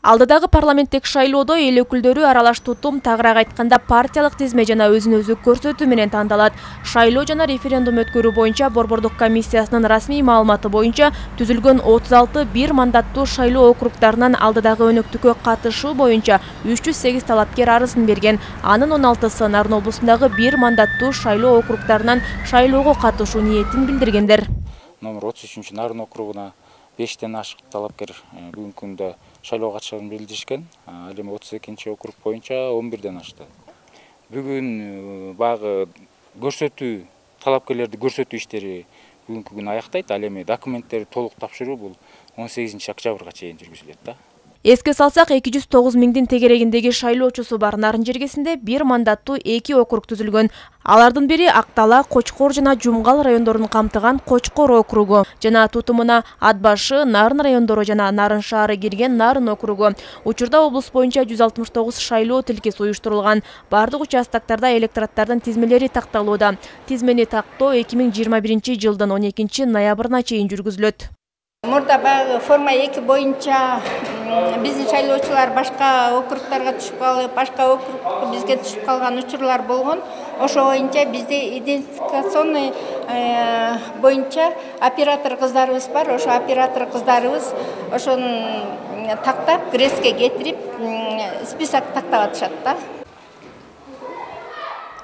Алдыдагы парламенттик шайлоодо эл өкүлдөрү аралаш тутум, тагыраак айтканда партиялык тизме жана өзүн өзү көрсөтүү менен тандалат. Шайлоо жана референдум өткөрүү боюнча Борбордук комиссиясынын расмий маалыматы боюнча түзүлгөн 36 бир мандаттуу шайлоо округдарынан алдыдагы өнөктүккө катышуу боюнча 308 талапкер арызын берген. Анын 16сы Нарын облусундагы бир мандаттуу шайлоо округдарынан шайлоого катышуу ниетин билдиргендер. Номер 33 Нарын округуна 5тен ашык талапкер бүгүнкү күндө шайлоого катышарын билдиришкен. Ал эми 32 округ боюнча 11ден ашты. Бүгүн багы көрсөтүү талапкерлерди көрсөтүү иштери бүгүнкү күнү аяктайт. Ал эми документтерди толук тапшыруу бул 18 октябрга чейин жүргүзүлөт да. Эске салсак, 209 миңдин тегерегиндеги шайлоочусу бар Нарын жергесинде бир мандаттуу 2 округ түзүлгөн. Алардын бири Актала, Кочкор жана Жумгал райондорун камтыган Кочкор округу жана тутумуна Ат башы, Нарын райондору жана Нарын шаары кирген Нарын округу. Учурда облус боюнча 169 шайлоо тилкеси уюштурулган. Бардык участоктарда электораттардын тизмелери такталууда. Тизмени тактоо 2021 жылдын 12 ноябрына чейин жүргүзүлөт. Мурда баягы форма 2 боюнча биздин шайлоочулар башка округдарга түшүп калып, башка округ бизге түшүп калган учурлар болгон. Ошо боюнча бизде идентификационный боюнча оператор кыздарыбыз бар. Ошо оператор кыздарыбыз ошону тактап, греске кетирип, список тактап атышат да.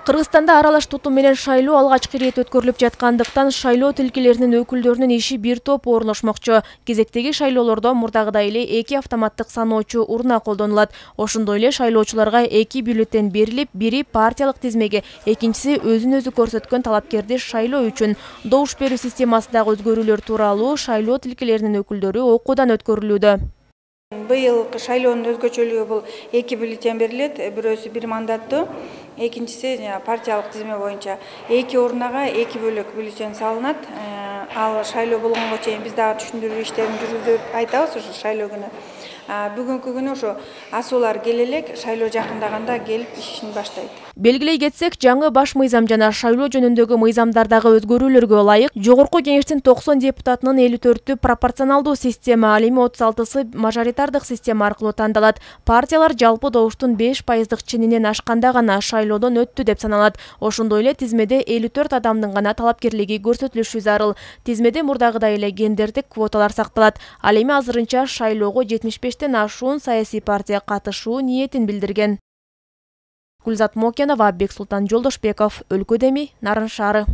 Кыргызстанда аралаш тутум менен шайлоо алгачкы ирет өткөрүлүп жаткандыктан шайлоо тилкелеринин өкүлдөрүнүн иши бир топ орношмокчу. Кезектеги шайлоолордо мурдагыдай эле 2 автоматтык саноочу урна колдонулат. Ошондой эле шайлоочуларга 2 бюллетень берилип, бири партиялык тизмеге, экинчиси өзүн өзү көрсөткөн талапкерди шайлоо үчүн. Добуш берүү системасындагы өзгөрүүлөр тууралуу шайлоо тилкелеринин өкүлдөрү окуудан өткөрүлүүдө. Быйылкы шайлоонун өзгөчөлүгү бул 2 бюллетень берилет, бирөөсү бир мандаттуу, экинчиси партиялык тизме боюнча 2 урнага 2 бөлөк бюллетень салынат. Ал шайлоо болгонго чейин биз дагы түшүндүрүү иштерин жүргүзүп айтабыз ошо шайлоо күнү. Бүгүнкү күнү ошо асуулар келе элек, шайлоо жакындаганда келип ишин баштайт. Белгилей кетсек, жаңы баш мыйзам жана шайлоо жөнүндөгү мыйзамдардагы өзгөрүүлөргө ылайык Жогорку Кеңештин 90 депутатынын 54-тү пропорционалдуу система, ал эми 36-сы мажоритардык система аркылуу тандалат. Партиялар жалпы добуштун 5% ченинен ашканда гана шайлоодон өттү деп саналат. Ошондой эле тизмеде 54 адамдын гана талапкерлиги көрсөтүлүшү зарыл. Тизмеде мурдагыдай эле гендердик квоталар сакталат. Ал эми азырынча шайлоого 75-тен ашуун саясий партия катышуу ниетин билдирген. Гүлзат Мокенова, Бексултан Жолдошбеков, Өлкөдеми, Нарын шаары.